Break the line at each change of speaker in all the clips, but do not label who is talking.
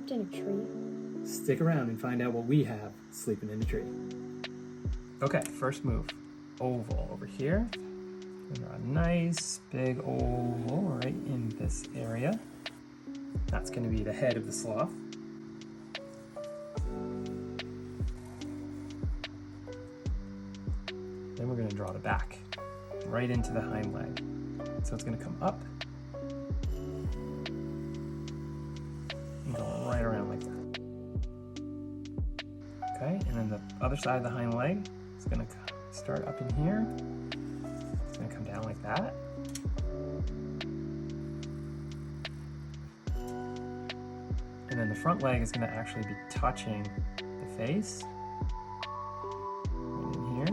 slept in a tree?
Stick around and find out what we have sleeping in a tree. Okay, first move. Oval over here. Draw a nice big oval right in this area. That's going to be the head of the sloth. Then we're going to draw the back right into the hind leg. So it's going to come up and go right around like that. Okay, and then the other side of the hind leg is going to start up in here. It's going to come down like that. And then the front leg is going to actually be touching the face. Right in here.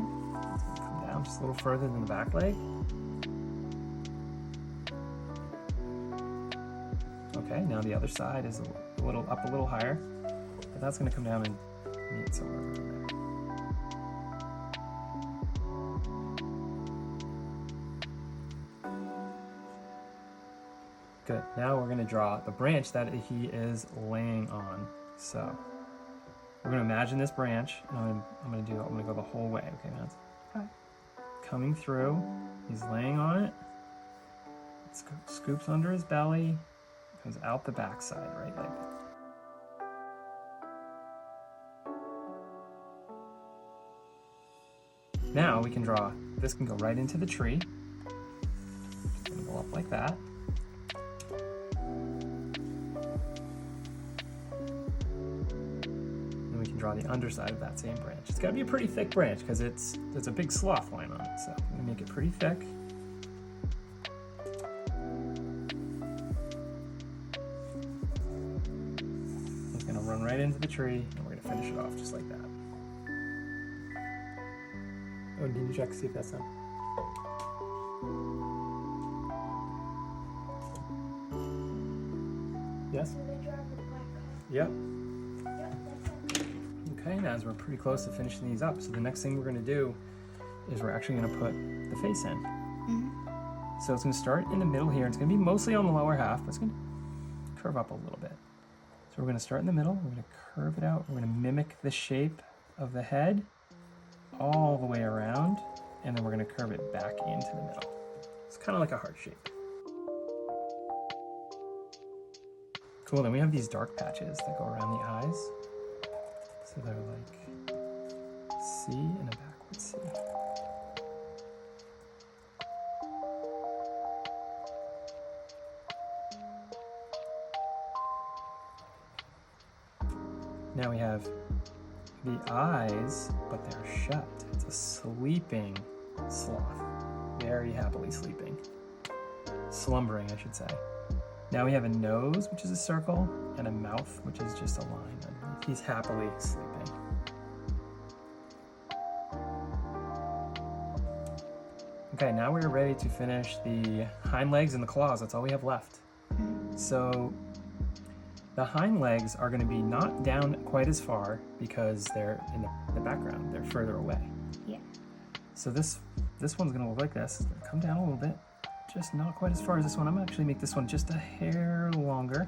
It's going to come down just a little further than the back leg. Okay, now the other side is a little up a little higher, but that's going to come down and meet somewhere around there. Good. Now we're going to draw the branch that he is laying on. So we're going to imagine this branch, and I'm going to go the whole way. Okay, that's coming through. He's laying on it. It scoops under his belly, comes out the backside, right leg. Now we can draw. This can go right into the tree. It's going to go up like that. Draw the underside of that same branch. It's got to be a pretty thick branch because there's a big sloth line on it, so I'm going to make it pretty thick. It's going to run right into the tree, and we're going to finish it off just like that. Oh, can you check to see if that's done? Yes? Yep. Okay, now as we're pretty close to finishing these up, so the next thing we're going to do is we're actually going to put the face in. Mm-hmm. So it's going to start in the middle here. It's going to be mostly on the lower half, but it's going to curve up a little bit. So we're going to start in the middle. We're going to curve it out. We're going to mimic the shape of the head all the way around, and then we're going to curve it back into the middle. It's kind of like a heart shape. Cool, then we have these dark patches that go around the eyes. So they're like C and a backward C. Now we have the eyes, but they're shut. It's a sleeping sloth. Very happily sleeping. Slumbering, I should say. Now we have a nose, which is a circle, and a mouth, which is just a line underneath. He's happily sleeping. Okay, now we're ready to finish the hind legs and the claws. That's all we have left. So the hind legs are going to be not down quite as far because they're in the background. They're further away.
Yeah.
So this one's going to look like this. It's going to come down a little bit. Just not quite as far as this one. I'm going to actually make this one just a hair longer.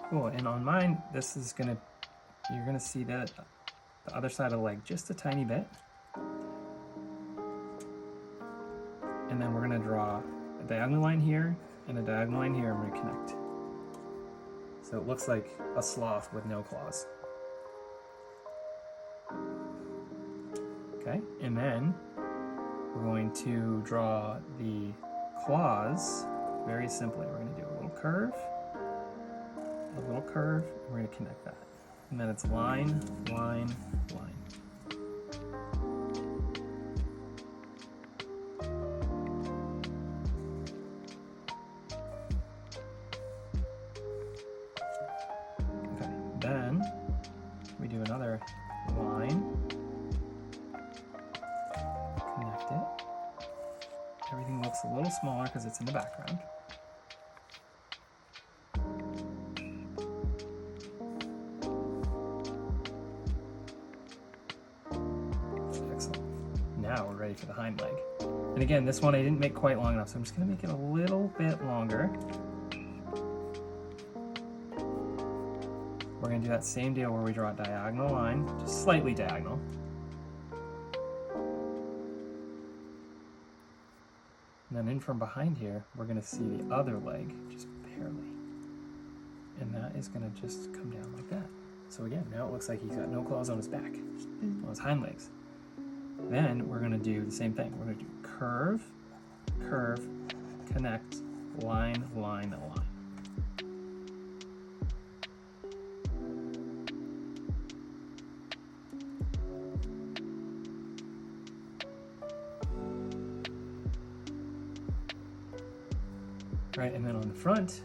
Cool, and on mine, you're gonna see the other side of the leg just a tiny bit. And then we're gonna draw a diagonal line here and a diagonal line here, and we're gonna connect. So it looks like a sloth with no claws. Okay, and then we're going to draw the claws very simply. We're going to do a little curve, and we're going to connect that. And then it's line, line, line. Okay, then we do another line. Connect it. Everything looks a little smaller because it's in the background. Excellent. Now we're ready for the hind leg. And again, this one I didn't make quite long enough, so I'm just going to make it a little bit longer. we're going to do that same deal where we draw a diagonal line, just slightly diagonal. And then in from behind here, we're going to see the other leg, just barely. And that is going to just come down like that. So again, now it looks like he's got no claws on his back, on his hind legs. Then we're going to do the same thing. We're going to do curve, curve, connect, line, line, line. Right, and then on the front,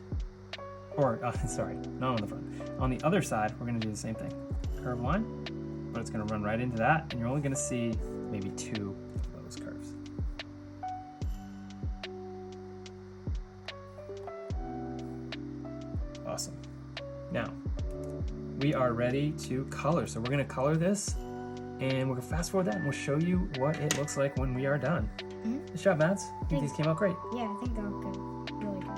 or sorry, not on the front, on the other side, we're going to do the same thing. Curve line, but it's going to run right into that, and you're only going to see maybe 2 of those curves. Awesome. Now, we are ready to color. So we're going to color this, and we're going to fast forward that, and we'll show you what it looks like when we are done. Good job, Mads. I think these came out great.
Yeah, I think they look good. Really good.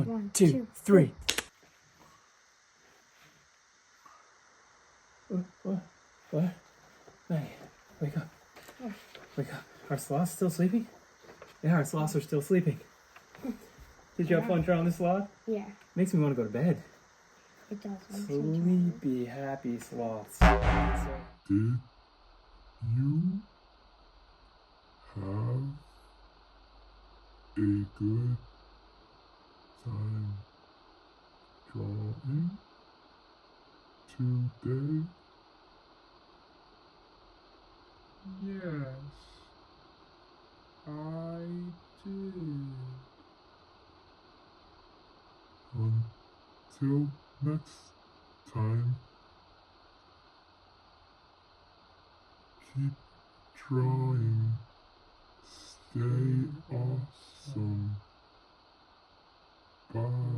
One, two, three. What? Maggie, wake up.
Yeah.
Wake up. Are sloths still sleeping? Yeah, our sloths are still sleeping. Did you have fun drawing the sloth?
Yeah.
Makes me want to go to bed.
It does.
Sleepy, happy sloths.
Did you have a good time drawing today? Yes, I did. Until next time, keep drawing. Stay awesome. Bye.